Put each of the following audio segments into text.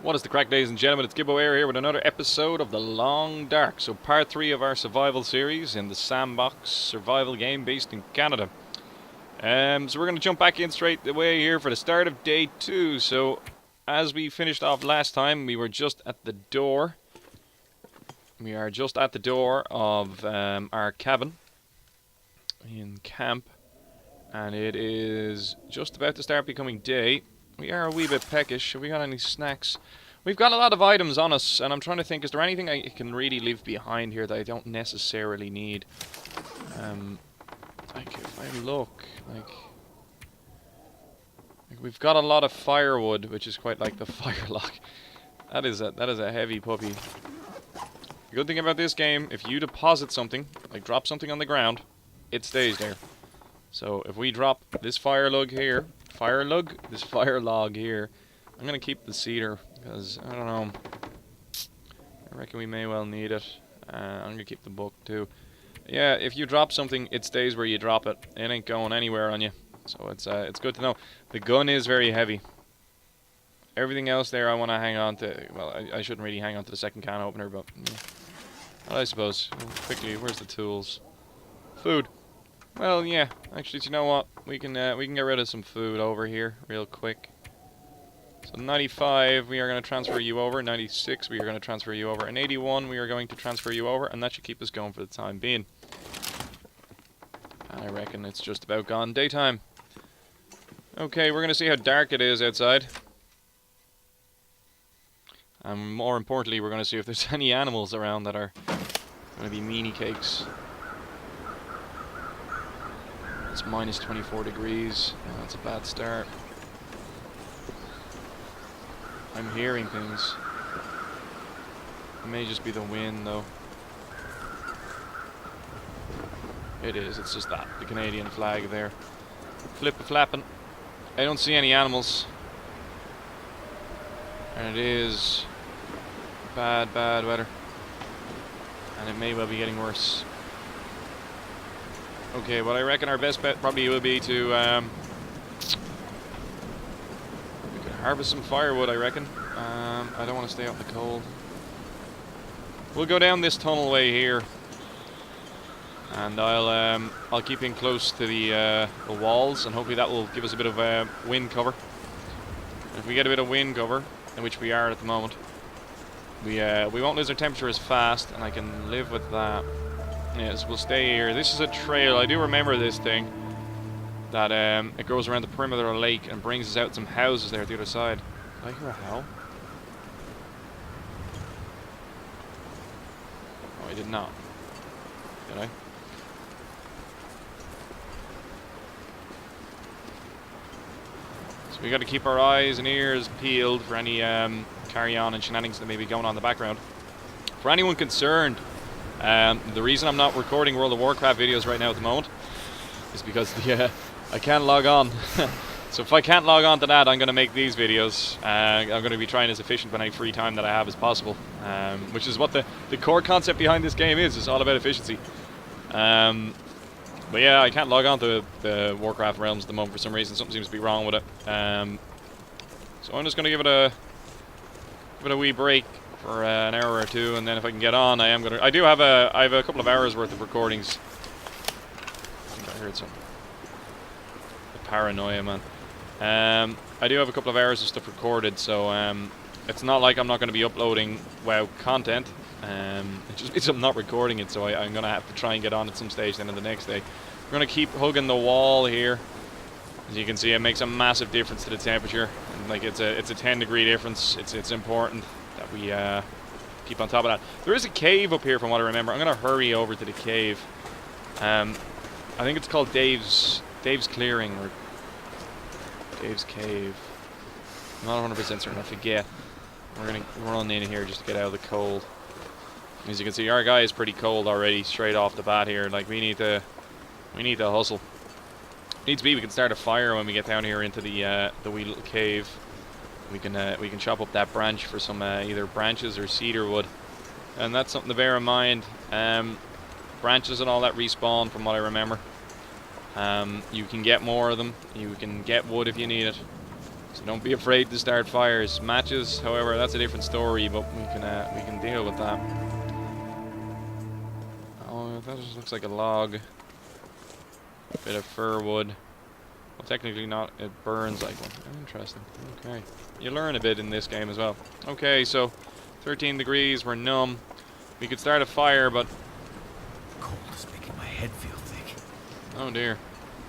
What is the crack, ladies and gentlemen? It's Gibboeire here with another episode of The Long Dark. So part 3 of our survival series in the sandbox survival game based in Canada. So we're going to jump back in straight away here for the start of day 2. So as we finished off last time, we were just at the door. We are just at the door of our cabin in camp. And it is just about to start becoming day. We are a wee bit peckish. Have we got any snacks? We've got a lot of items on us, and I'm trying to think, is there anything I can really leave behind here that I don't necessarily need? Like, if I look, like we've got a lot of firewood, which is quite like the firelock. That is a heavy puppy. The good thing about this game, if you deposit something, like drop something on the ground, it stays there. So if we drop this fire log here, I'm gonna keep the cedar because I don't know. I reckon we may well need it. I'm gonna keep the book too. Yeah, if you drop something, it stays where you drop it. It ain't going anywhere on you. So it's good to know. The gun is very heavy. Everything else there, I want to hang on to. Well, I shouldn't really hang on to the second can opener, but yeah. Well, I suppose. Quickly, where's the tools? Food. Well, yeah. Actually, do you know what? We can get rid of some food over here real quick. So 95, we are going to transfer you over. 96, we are going to transfer you over. And 81, we are going to transfer you over. And that should keep us going for the time being. And I reckon it's just about gone daytime. Okay, we're going to see how dark it is outside. And more importantly, we're going to see if there's any animals around that are going to be meanie cakes. It's minus 24 degrees. Oh, that's a bad start. I'm hearing things. It may just be the wind, though. It is. It's just that. The Canadian flag there. Flip-a-flapping. I don't see any animals. And it is bad, bad weather. And it may well be getting worse. Okay, well, I reckon our best bet probably will be to we could harvest some firewood, I reckon. I don't want to stay out in the cold. We'll go down this tunnel way here, and I'll keep in close to the walls, and hopefully that will give us a bit of wind cover. And if we get a bit of wind cover, in which we are at the moment, we won't lose our temperature as fast, and I can live with that. Yes, we'll stay here. This is a trail. I do remember this thing. That it goes around the perimeter of the lake and brings us out some houses there at the other side. Did I hear a howl? Oh, I did not. Did I? So we got to keep our eyes and ears peeled for any carry-on and shenanigans that may be going on in the background. For anyone concerned, the reason I'm not recording World of Warcraft videos right now at the moment is because I can't log on. So if I can't log on to that, I'm going to make these videos. I'm going to be trying as efficient with any free time that I have as possible, which is what the core concept behind this game is. It's all about efficiency. But yeah, I can't log on to the Warcraft realms at the moment for some reason. Something seems to be wrong with it. So I'm just going to give it a wee break for an hour or two, and then if I can get on, I have a couple of hours worth of recordings. I think I heard something. The paranoia, man. I do have a couple of hours of stuff recorded, so it's not like I'm not going to be uploading WoW content. It just means I'm not recording it, so I'm going to have to try and get on at some stage then in the next day. We're going to keep hugging the wall here. As you can see, it makes a massive difference to the temperature. And like it's a 10-degree difference. It's important that we keep on top of that. There is a cave up here from what I remember. I'm going to hurry over to the cave. I think it's called Dave's Clearing or Dave's Cave. I'm not 100% certain. I forget. We're going to run in here just to get out of the cold. As you can see, our guy is pretty cold already straight off the bat here. Like we need to hustle. Needs to be we can start a fire when we get down here into the wee little cave. We can chop up that branch for some either branches or cedar wood, and that's something to bear in mind. Branches and all that respawn from what I remember. You can get more of them. You can get wood if you need it. So don't be afraid to start fires. Matches, however, that's a different story, but we can deal with that. Oh, that just looks like a log. Bit of fir wood. Well, technically not. It burns like one. Interesting. Okay. You learn a bit in this game as well. Okay, so 13 degrees. We're numb. We could start a fire, but... Cold is making my head feel thick. Oh dear.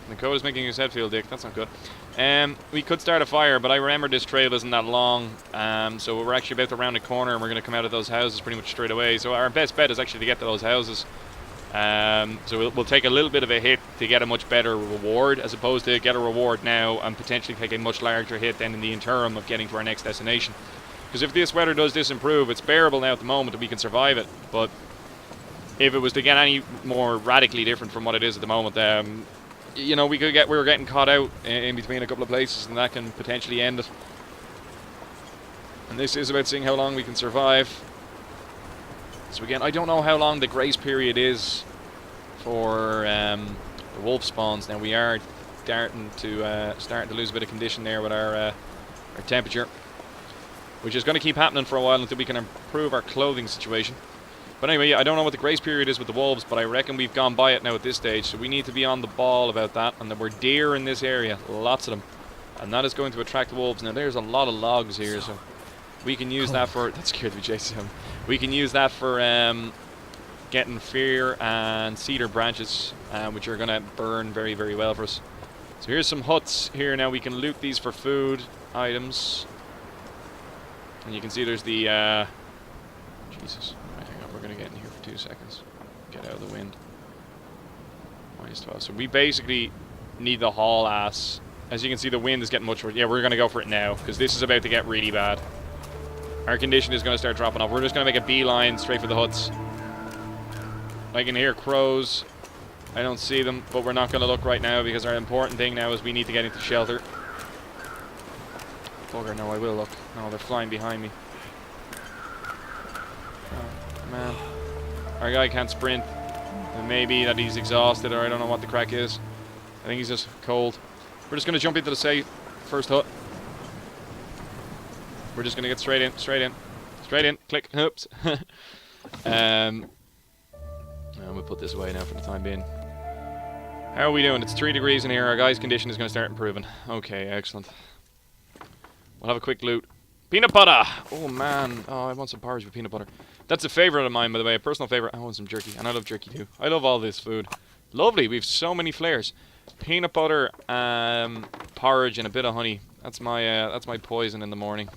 The cold is making his head feel thick. That's not good. We could start a fire, but I remember this trail isn't that long. So we're actually about to round a corner and we're going to come out of those houses pretty much straight away. So our best bet is actually to get to those houses. So we'll take a little bit of a hit to get a much better reward, as opposed to get a reward now and potentially take a much larger hit then in the interim of getting to our next destination. Because if this weather does disimprove, it's bearable now at the moment and we can survive it. But if it was to get any more radically different from what it is at the moment, you know, we were getting caught out in between a couple of places, and that can potentially end it. And this is about seeing how long we can survive. So again, I don't know how long the grace period is for the wolf spawns. Now we are starting to lose a bit of condition there with our temperature, which is going to keep happening for a while until we can improve our clothing situation. But anyway, I don't know what the grace period is with the wolves, but I reckon we've gone by it now at this stage, so we need to be on the ball about that. And there were deer in this area, lots of them, and that is going to attract the wolves. Now there's a lot of logs here, so we can use that for... That scared me, Jason. We can use that for getting fir and cedar branches, which are going to burn very, very well for us. So here's some huts here now. We can loot these for food items. And you can see there's the... Jesus. Right, hang on. We're going to get in here for 2 seconds. Get out of the wind. -12. So we basically need the haul ass. As you can see, the wind is getting much worse. Yeah, we're going to go for it now, because this is about to get really bad. Our condition is going to start dropping off. We're just going to make a beeline straight for the huts. I can hear crows. I don't see them, but we're not going to look right now because our important thing now is we need to get into shelter. Bugger, no, I will look. No, they're flying behind me. Oh, man. Our guy can't sprint. It may be that he's exhausted, or I don't know what the crack is. I think he's just cold. We're just going to jump into the safe first hut. We're just going to get straight in, click, oops. And we'll put this away now for the time being. How are we doing? It's 3 degrees in here. Our guy's condition is going to start improving. Okay, excellent. We'll have a quick loot. Peanut butter! Oh, man. Oh, I want some porridge with peanut butter. That's a favourite of mine, by the way. A personal favourite. I want some jerky. And I love jerky, too. I love all this food. Lovely. We have so many flavors. Peanut butter, porridge, and a bit of honey. That's my poison in the morning.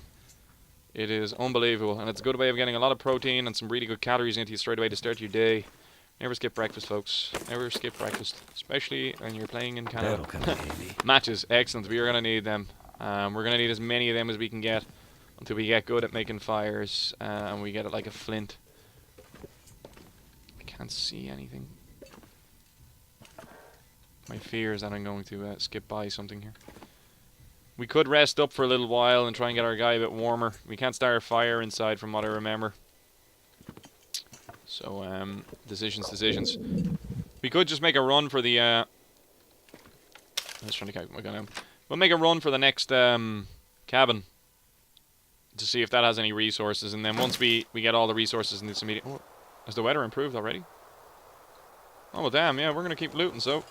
It is unbelievable, and it's a good way of getting a lot of protein and some really good calories into you straight away to start your day. Never skip breakfast, folks. Never skip breakfast, especially when you're playing in Canada. Matches, excellent. We are going to need them. We're going to need as many of them as we can get until we get good at making fires, and we get it like a flint. I can't see anything. My fear is that I'm going to skip by something here. We could rest up for a little while and try and get our guy a bit warmer. We can't start a fire inside from what I remember. So, decisions. We could just make a run for the, I was trying to calculate my gun out. We'll make a run for the next, cabin. To see if that has any resources. And then once we get all the resources in this immediate... Oh, has the weather improved already? Oh, well, damn, yeah, we're going to keep looting, so...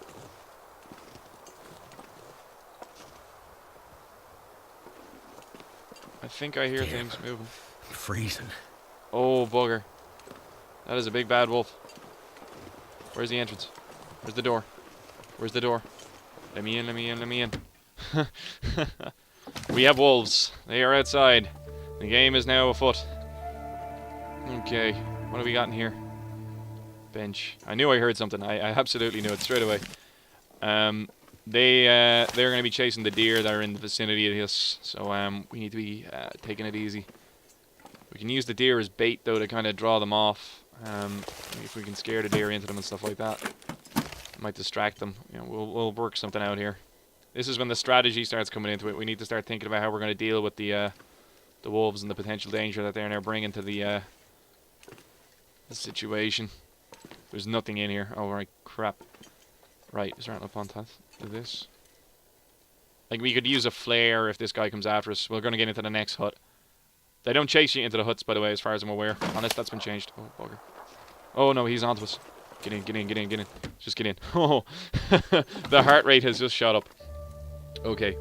I think I hear things moving. I'm freezing. Oh, bugger. That is a big bad wolf. Where's the entrance? Where's the door? Where's the door? Let me in, let me in, let me in. We have wolves. They are outside. The game is now afoot. Okay, what have we got in here? Bench. I knew I heard something. I absolutely knew it straight away. They're going to be chasing the deer that are in the vicinity of this, so we need to be taking it easy. We can use the deer as bait, though, to kind of draw them off. If we can scare the deer into them and stuff like that, it might distract them. You know, we'll work something out here. This is when the strategy starts coming into it. We need to start thinking about how we're going to deal with the wolves and the potential danger that they're now bringing to the situation. There's nothing in here. Oh, right, crap. Right, is there anything upon that? Do this. Like, we could use a flare if this guy comes after us. We're going to get into the next hut. They don't chase you into the huts, by the way, as far as I'm aware. Unless that's been changed. Oh, bugger. Oh, no, he's onto us. Get in, get in, get in, get in. Just get in. Oh, the heart rate has just shot up. Okay.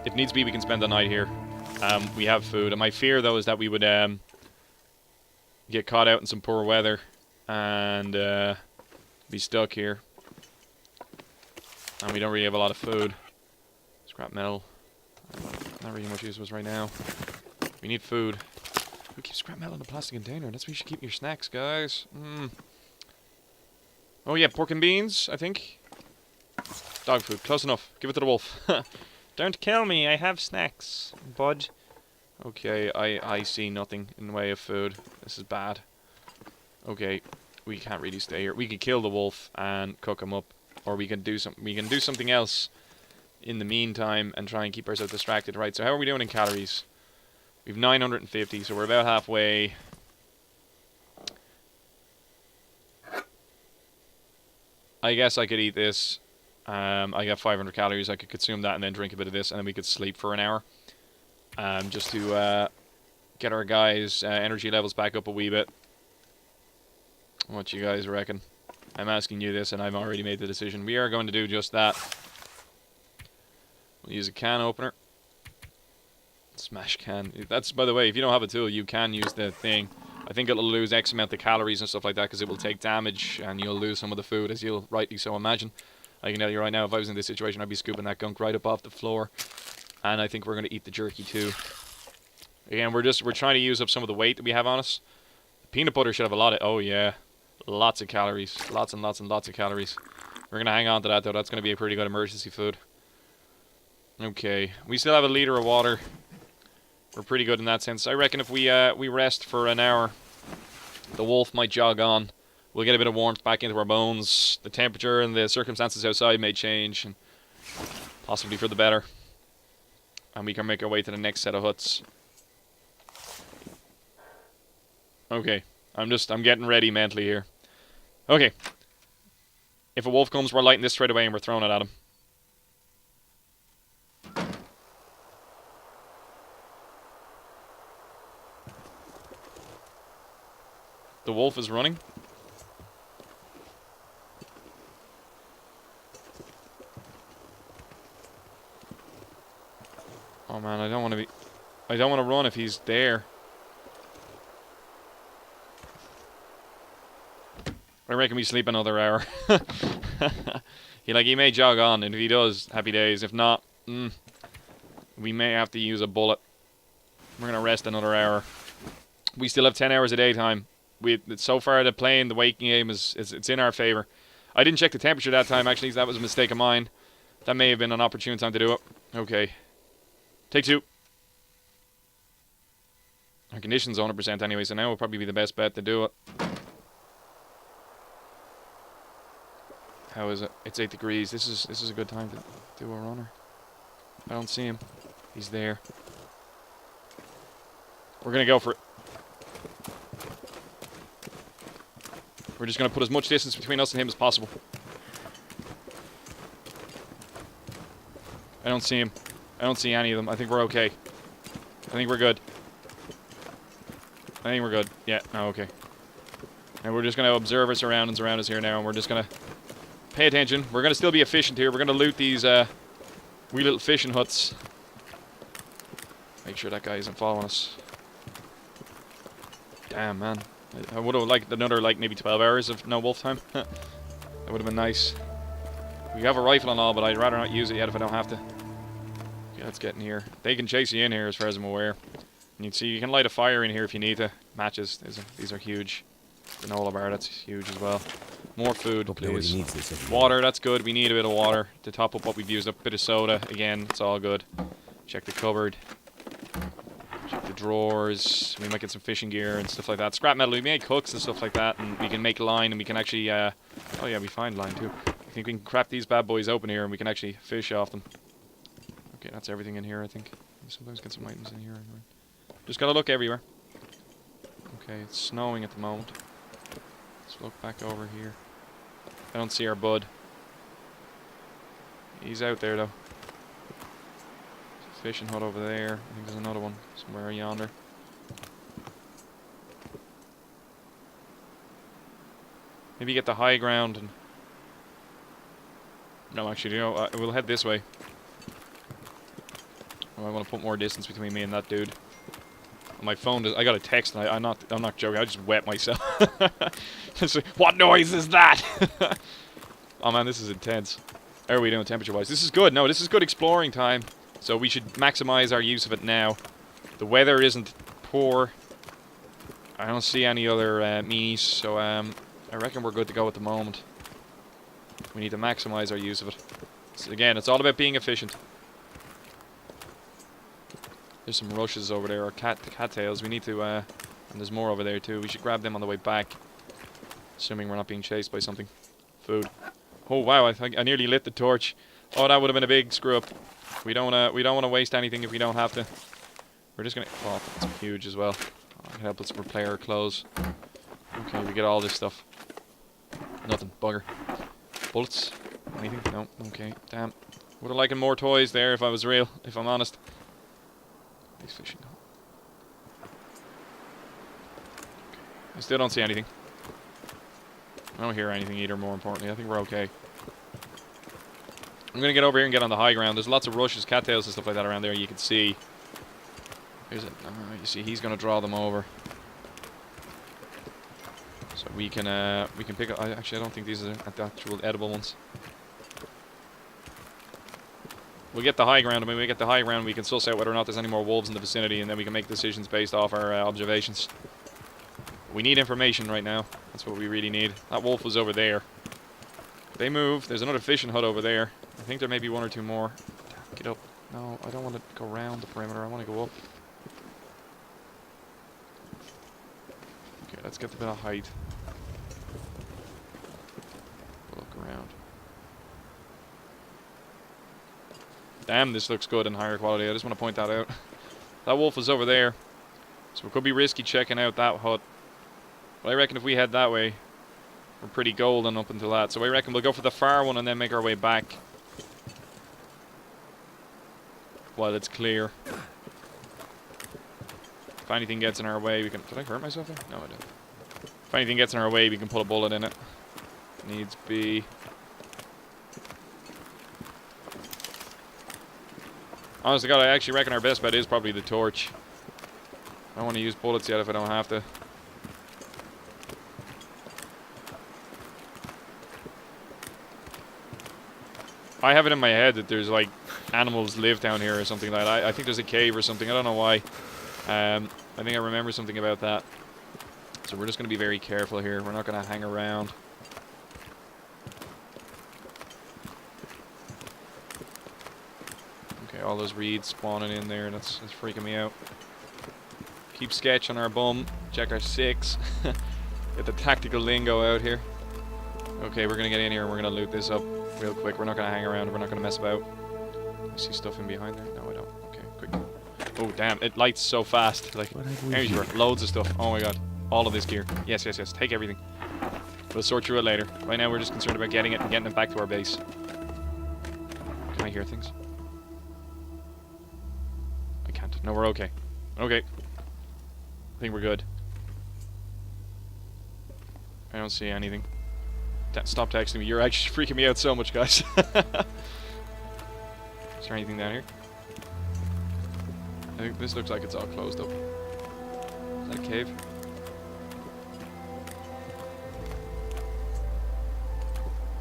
If needs be, we can spend the night here. We have food. And my fear, though, is that we would get caught out in some poor weather and be stuck here. And we don't really have a lot of food. Scrap metal. Not really much use of us right now. We need food. We keep scrap metal in a plastic container. That's where you should keep your snacks, guys. Oh yeah, pork and beans, I think. Dog food. Close enough. Give it to the wolf. Don't kill me. I have snacks, bud. Okay, I see nothing in the way of food. This is bad. Okay, we can't really stay here. We could kill the wolf and cook him up, or we can do something else in the meantime and try and keep ourselves distracted. Right, so how are we doing in calories? We've 950, so we're about halfway. I guess I could eat this. I got 500 calories. I could consume that and then drink a bit of this, and then we could sleep for an hour. Just to get our guys' energy levels back up a wee bit. What you guys reckon? I'm asking you this, and I've already made the decision. We are going to do just that. We'll use a can opener. Smash can. That's, by the way, if you don't have a tool, you can use the thing. I think it'll lose X amount of calories and stuff like that because it will take damage and you'll lose some of the food, as you'll rightly so imagine. I can tell you right now, if I was in this situation, I'd be scooping that gunk right up off the floor. And I think we're going to eat the jerky too. Again, we're trying to use up some of the weight that we have on us. Peanut butter should have a lot of... Oh yeah. Lots of calories. Lots and lots and lots of calories. We're going to hang on to that though. That's going to be a pretty good emergency food. Okay. We still have a liter of water. We're pretty good in that sense. I reckon if we rest for an hour, the wolf might jog on. We'll get a bit of warmth back into our bones. The temperature and the circumstances outside may change, and possibly for the better. And we can make our way to the next set of huts. Okay, I'm getting ready mentally here. Okay. If a wolf comes, we're lighting this straight away and we're throwing it at him. The wolf is running. Oh man, I don't want to run if he's there. I reckon we sleep another hour. He may jog on, and if he does, happy days. If not, we may have to use a bullet. We're gonna rest another hour. We still have 10 hours of daytime. So far the waking game it's in our favor. I didn't check the temperature that time, actually. That was a mistake of mine. That may have been an opportune time to do it. Okay. Take two. Our condition's 100% anyway, so now will probably be the best bet to do it. How is it? It's 8 degrees. This is a good time to do a runner. I don't see him. He's there. We're gonna go for it. We're just gonna put as much distance between us and him as possible. I don't see him. I don't see any of them. I think we're okay. I think we're good. I think we're good. Yeah, oh, okay. And we're just gonna observe our surroundings around us here now, and we're just gonna pay attention. We're gonna still be efficient here. We're gonna loot these wee little fishing huts. Make sure that guy isn't following us. Damn, man. I would have liked another, maybe 12 hours of no wolf time. That would have been nice. We have a rifle and all, but I'd rather not use it yet if I don't have to. Okay, let's get in here. They can chase you in here, as far as I'm aware. And you can see you can light a fire in here if you need to. Matches. These are huge. Granola bar, that's huge as well. More food, please. Water, that's good. We need a bit of water to top up what we've used up. A bit of soda. Again, it's all good. Check the cupboard. Check the drawers. We might get some fishing gear and stuff like that. Scrap metal, we make hooks and stuff like that, and we can make line, and we can actually, oh yeah, we find line too. I think we can crack these bad boys open here, and we can actually fish off them. Okay, that's everything in here, I think. Sometimes get some items in here. Just gotta look everywhere. Okay, it's snowing at the moment. Let's look back over here. I don't see our bud. He's out there though. Fishing hut over there. I think there's another one somewhere yonder. Maybe get the high ground and... No, actually, you know, we'll head this way. Oh, I want to put more distance between me and that dude. My phone does... I got a text and I'm not joking, I just wet myself. What noise is that? Oh man, this is intense. How are we doing temperature-wise? This is good. No, this is good exploring time. So we should maximize our use of it now. The weather isn't poor. I don't see any other meanies, so I reckon we're good to go at the moment. We need to maximize our use of it. So again, it's all about being efficient. There's some rushes over there, or cattails. We need to, and there's more over there too. We should grab them on the way back. Assuming we're not being chased by something. Food. Oh wow, I nearly lit the torch. Oh, that would have been a big screw up. We don't want to waste anything if we don't have to. We're just gonna... Oh, that's huge as well. Oh, can help us replay our clothes. Okay, we get all this stuff. Nothing. Bugger. Bullets? Anything? No. Okay. Damn. Would have liked more toys there if I was real, if I'm honest. He's fishing. I still don't see anything. I don't hear anything either, more importantly. I think we're okay. I'm going to get over here and get on the high ground. There's lots of rushes, cattails and stuff like that around there you can see. Here's it. You see, he's going to draw them over. So we can pick up... Actually, I don't think these are the actual edible ones. We'll get the high ground, and when we get the high ground, we can suss out whether or not there's any more wolves in the vicinity, and then we can make decisions based off our observations. We need information right now. That's what we really need. That wolf was over there. They move. There's another fishing hut over there. I think there may be one or two more. Get up. No, I don't want to go around the perimeter. I want to go up. Okay, let's get a bit of height. Look around. Damn, this looks good and higher quality. I just want to point that out. That wolf is over there. So it could be risky checking out that hut. But I reckon if we head that way, we're pretty golden up until that. So I reckon we'll go for the far one and then make our way back. While it's clear. If anything gets in our way, we can... Did I hurt myself there? No, I didn't. If anything gets in our way, we can put a bullet in it. Needs be... Honest to God, I actually reckon our best bet is probably the torch. I don't want to use bullets yet if I don't have to. I have it in my head that there's like animals live down here or something like that. I think there's a cave or something. I don't know why. I think I remember something about that. So we're just going to be very careful here. We're not going to hang around. Okay, all those reeds spawning in there. That's freaking me out. Keep sketch on our bum. Check our 6. Get the tactical lingo out here. Okay, we're going to get in here and we're going to loot this up real quick. We're not going to hang around. We're not going to mess about. I see stuff in behind there. No, I don't. Okay, quick. Oh, damn. It lights so fast. Like, there's loads of stuff. Oh my god. All of this gear. Yes, yes, yes. Take everything. We'll sort through it later. Right now, we're just concerned about getting it and getting it back to our base. Can I hear things? I can't. No, we're okay. Okay. I think we're good. I don't see anything. Stop texting me. You're actually freaking me out so much, guys. Is there anything down here? I think this looks like it's all closed up. Is that a cave?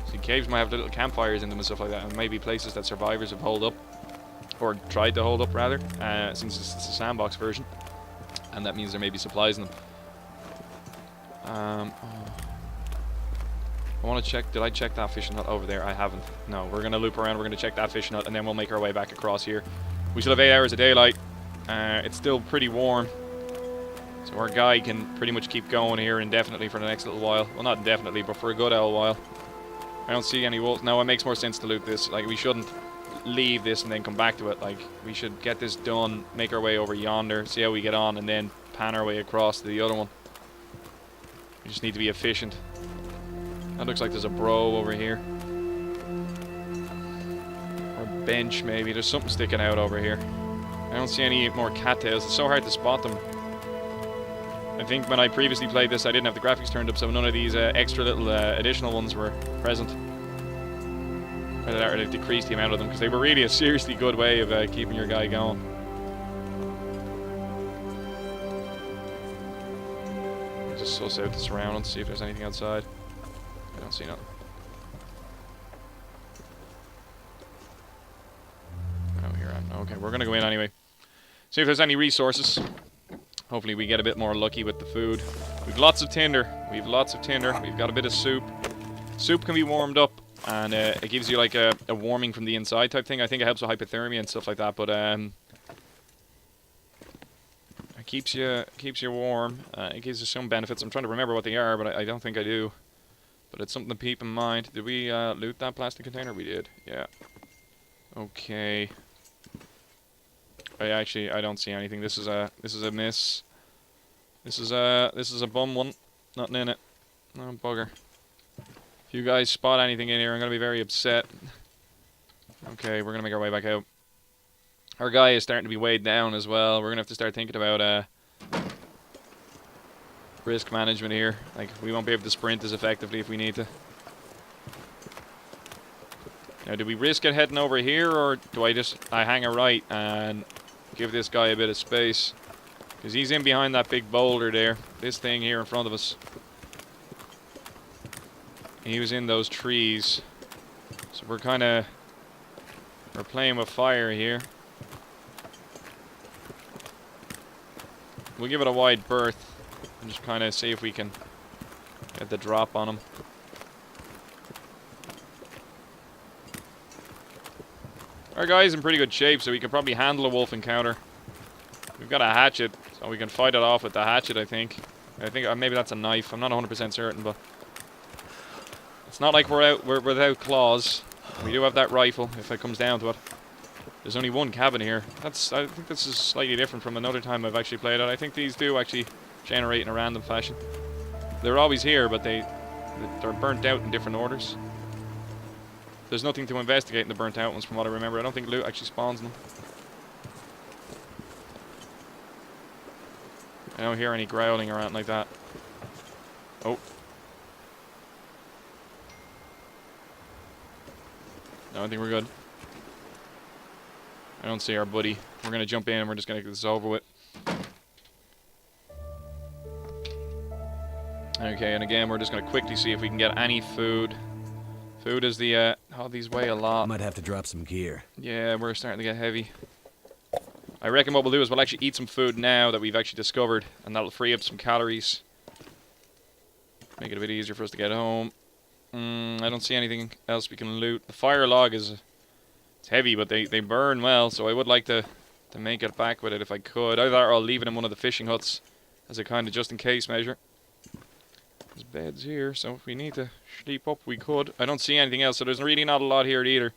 See, caves might have little campfires in them and stuff like that, and maybe places that survivors have holed up. Or tried to hold up, rather, since it's a sandbox version. And that means there may be supplies in them. Oh. I want to check, did I check that fishing hut over there? I haven't. No, we're going to loop around, we're going to check that fishing hut, and then we'll make our way back across here. We still have 8 hours of daylight. It's still pretty warm. So our guy can pretty much keep going here indefinitely for the next little while. Well, not indefinitely, but for a good old while. I don't see any wolves. No, it makes more sense to loot this. Like, we shouldn't leave this and then come back to it. Like, we should get this done, make our way over yonder, see how we get on, and then pan our way across to the other one. We just need to be efficient. That looks like there's a bro over here. bench, maybe. There's something sticking out over here. I don't see any more cattails. It's so hard to spot them. I think when I previously played this, I didn't have the graphics turned up, so none of these extra little additional ones were present. Either that or they've decreased the amount of them, because they were really a seriously good way of keeping your guy going. I'll just suss out the surroundings, see if there's anything outside. I don't see nothing. Oh, here I am. Okay, we're gonna go in anyway. See if there's any resources. Hopefully we get a bit more lucky with the food. We've lots of tinder. We've lots of tinder. We've got a bit of soup. Soup can be warmed up, and it gives you like a warming from the inside type thing. I think it helps with hypothermia and stuff like that, but it keeps you warm. It gives you some benefits. I'm trying to remember what they are, but I don't think I do. But it's something to keep in mind. Did we loot that plastic container? We did. Yeah. Okay. I don't see anything. This is a miss. This is a bum one. Nothing in it. No bugger. If you guys spot anything in here, I'm gonna be very upset. Okay, we're gonna make our way back out. Our guy is starting to be weighed down as well. We're gonna have to start thinking about risk management here. Like, we won't be able to sprint as effectively if we need to. Now, do we risk it heading over here, or do I hang a right and give this guy a bit of space? Because he's in behind that big boulder there. This thing here in front of us. He was in those trees. So we're playing with fire here. We'll give it a wide berth and just kind of see if we can get the drop on him. Our guy's in pretty good shape, so we can probably handle a wolf encounter. We've got a hatchet, so we can fight it off with the hatchet, I think. Maybe that's a knife. I'm not 100% certain, but it's not like we're without claws. We do have that rifle, if it comes down to it. There's only one cabin here. I think this is slightly different from another time I've actually played it. I think these do actually generate in a random fashion. They're always here, but they're burnt out in different orders. There's nothing to investigate in the burnt out ones from what I remember. I don't think loot actually spawns them. I don't hear any growling or anything like that. Oh. No, I think we're good. I don't see our buddy. We're gonna jump in and we're just gonna get this over with. Okay, and again, we're just gonna quickly see if we can get any food. Food is the, oh, these weigh a lot. Might have to drop some gear. Yeah, we're starting to get heavy. I reckon what we'll do is we'll actually eat some food now that we've actually discovered, and that'll free up some calories. Make it a bit easier for us to get home. I don't see anything else we can loot. The fire log is it's heavy, but they burn well, so I would like to make it back with it if I could. Either that or I'll leave it in one of the fishing huts as a kind of just-in-case measure. There's beds here, so if we need to sleep up, we could. I don't see anything else, so there's really not a lot here either.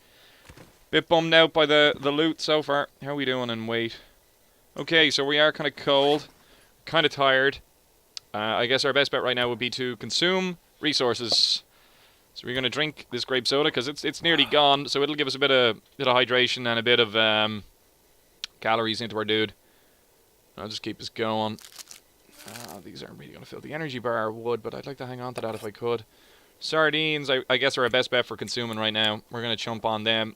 Bit bummed out by the loot so far. How are we doing in weight? Okay, so we are kind of cold, kind of tired. I guess our best bet right now would be to consume resources. So we're going to drink this grape soda because it's nearly gone, so it'll give us a bit of hydration and a bit of calories into our dude. I'll just keep us going. These aren't really going to fill the energy bar. Would, but I'd like to hang on to that if I could. Sardines, I guess, are our best bet for consuming right now. We're going to chump on them.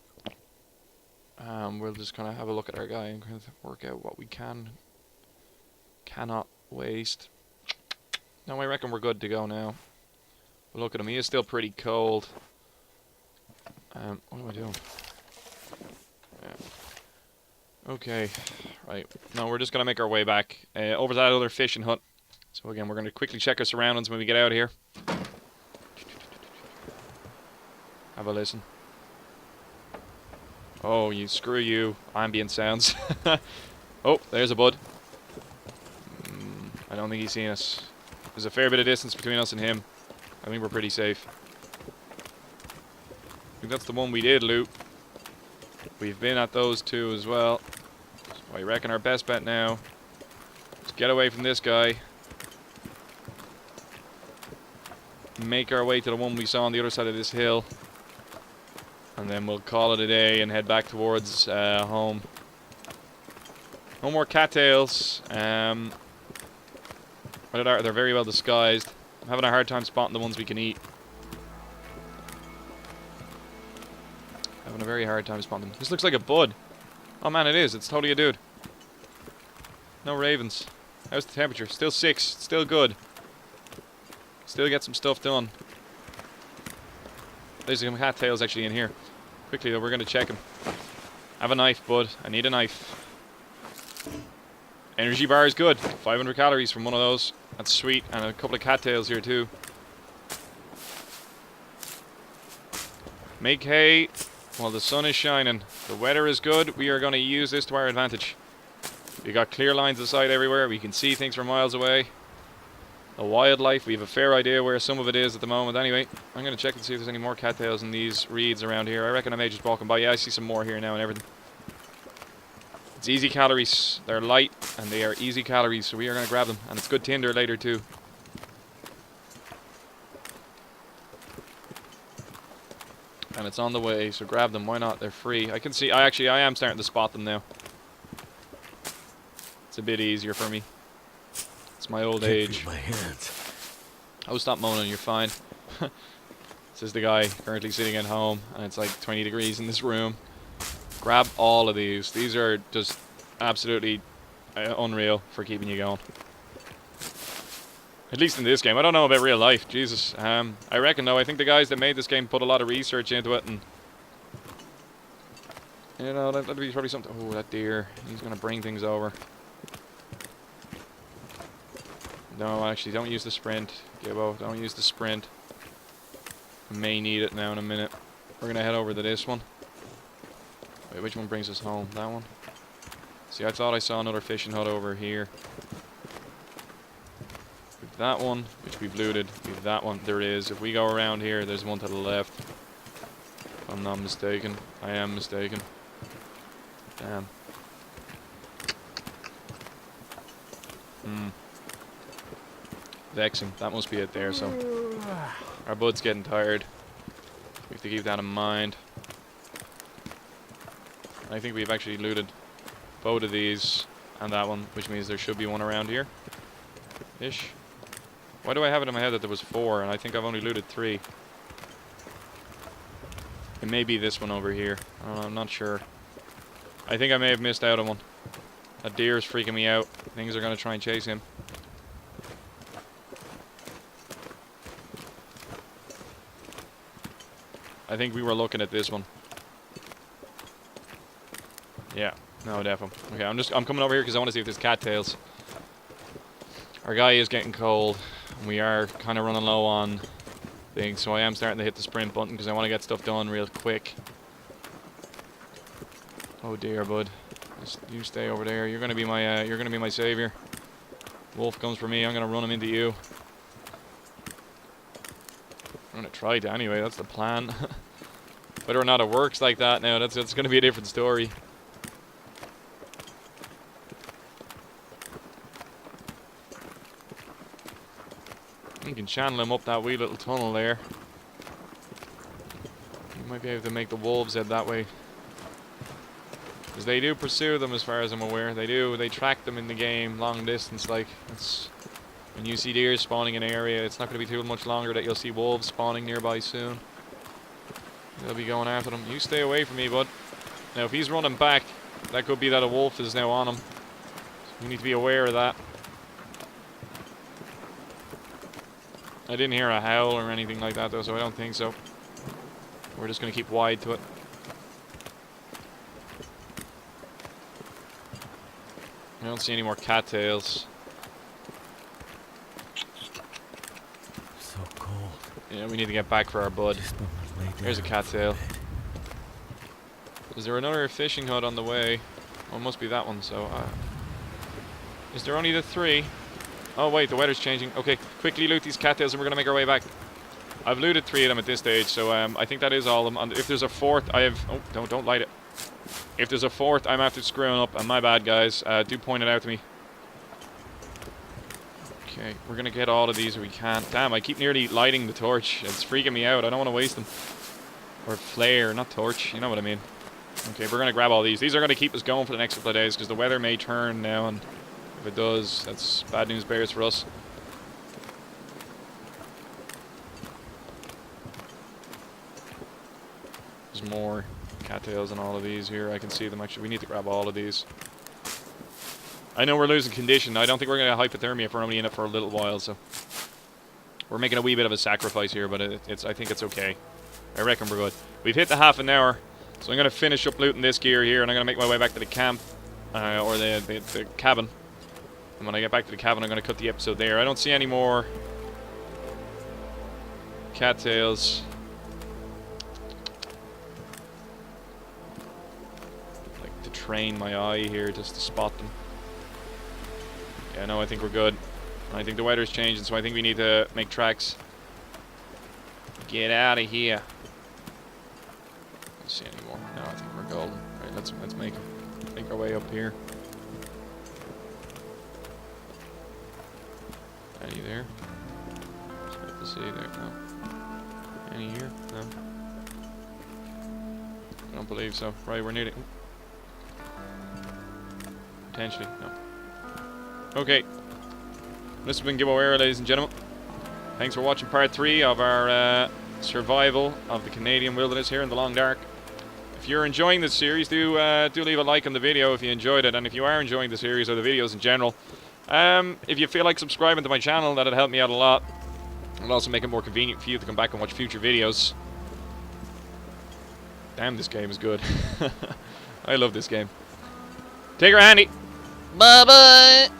We'll just kind of have a look at our guy and kind of work out what we cannot waste. No, I reckon we're good to go now. But look at him, he is still pretty cold. What am I doing? Yeah. Okay, right. No, we're just going to make our way back over to that other fishing hut. So again, we're going to quickly check our surroundings when we get out of here. Have a listen. Oh, screw you. Ambient sounds. Oh, there's a bud. I don't think he's seen us. There's a fair bit of distance between us and him. I think we're pretty safe. I think that's the one we did loot. We've been at those two as well. So I reckon our best bet now is get away from this guy. Make our way to the one we saw on the other side of this hill. And then we'll call it a day and head back towards home. No more cattails. They're very well disguised. I'm having a hard time spotting the ones we can eat. Having a very hard time spotting them. This looks like a bud. Oh man, it is. It's totally a dude. No ravens. How's the temperature? Still 6. Still good. Still get some stuff done. There's some cattails actually in here. Quickly though, we're going to check him. Have a knife, bud. I need a knife. Energy bar is good. 500 calories from one of those. That's sweet. And a couple of cattails here too. Make hay while the sun is shining. The weather is good. We are going to use this to our advantage. We got clear lines of sight everywhere. We can see things from miles away. The wildlife, we have a fair idea where some of it is at the moment. Anyway, I'm going to check and see if there's any more cattails in these reeds around here. I reckon I may just walking by. Yeah, I see some more here now and everything. It's easy calories. They're light and they are easy calories, so we are going to grab them. And it's good tinder later too. And it's on the way, so grab them. Why not? They're free. I can see. I am starting to spot them now. It's a bit easier for me. It's my old age. My hands. Oh, stop moaning. You're fine. This is the guy currently sitting at home, and it's like 20 degrees in this room. Grab all of these. These are just absolutely unreal for keeping you going. At least in this game. I don't know about real life. Jesus. I reckon though, I think the guys that made this game put a lot of research into it, and you know, that'd be probably something. Oh, that deer. He's gonna bring things over. No, actually, don't use the sprint. Gibbo, don't use the sprint. I may need it now in a minute. We're gonna head over to this one. Wait, which one brings us home? That one? See, I thought I saw another fishing hut over here. We've that one, which we've looted. We've that one. There is. If we go around here, there's one to the left. If I'm not mistaken. I am mistaken. Damn. Vexing. That must be it there, so. Our bud's getting tired. We have to keep that in mind. I think we've actually looted both of these and that one, which means there should be one around here. Ish. Why do I have it in my head that there was 4 and I think I've only looted 3? It may be this one over here. I don't know, I'm not sure. I think I may have missed out on one. That deer is freaking me out. Things are going to try and chase him. I think we were looking at this one. Yeah, no, definitely. Okay, I'm coming over here because I want to see if there's cattails. Our guy is getting cold. And we are kind of running low on things, so I am starting to hit the sprint button because I want to get stuff done real quick. Oh dear, bud. You stay over there. You're gonna be my savior. Wolf comes for me. I'm gonna run him into you. I'm gonna try to anyway. That's the plan. Whether or not it works like that now, that's gonna be a different story. You can channel him up that wee little tunnel there. You might be able to make the wolves head that way. Because they do pursue them as far as I'm aware. They do. They track them in the game long distance. Like, it's, when you see deer spawning in an area, it's not going to be too much longer that you'll see wolves spawning nearby soon. They'll be going after them. You stay away from me, bud. Now, if he's running back, that could be that a wolf is now on him. So you need to be aware of that. I didn't hear a howl or anything like that, though, so I don't think so. We're just going to keep wide to it. I don't see any more cattails. So cold. Yeah, we need to get back for our bud. There's a cattail. Is there another fishing hut on the way? Oh, it must be that one, so... is there only the 3? Oh wait, the weather's changing. Okay, quickly loot these cattails and we're going to make our way back. I've looted 3 of them at this stage, so I think that is all of them. And if there's a 4th, I have... Oh, don't light it. If there's a 4th, I'm after screwing up, and my bad, guys. Do point it out to me. Okay, we're going to get all of these if we can. Damn, I keep nearly lighting the torch. It's freaking me out. I don't want to waste them. Or flare, not torch. You know what I mean. Okay, we're going to grab all these. These are going to keep us going for the next couple of days because the weather may turn now, and if it does, that's bad news bears for us. There's more cattails and all of these here. I can see them actually. We need to grab all of these. I know we're losing condition. I don't think we're going to hypothermia if we're only in it for a little while, so we're making a wee bit of a sacrifice here, but I think it's okay. I reckon we're good. We've hit the half an hour, so I'm going to finish up looting this gear here, and I'm going to make my way back to the camp, or the cabin. And when I get back to the cabin, I'm going to cut the episode there. I don't see any more cattails. Like to train my eye here just to spot them. Yeah, no, I think we're good. I think the weather's changing, so I think we need to make tracks. Get out of here. Don't see any more. No, I think we're golden. Right, let's make our way up here. Any there? Just have to see there. No. Any here? No. I don't believe so. Right, we're nearly. Potentially, no. Okay. This has been Gibboeire, ladies and gentlemen. Thanks for watching part 3 of our survival of the Canadian wilderness here in the Long Dark. If you're enjoying this series, do leave a like on the video if you enjoyed it, and if you are enjoying the series or the videos in general, if you feel like subscribing to my channel, that'd help me out a lot. It'll also make it more convenient for you to come back and watch future videos. Damn, this game is good. I love this game. Take her handy. Bye-bye.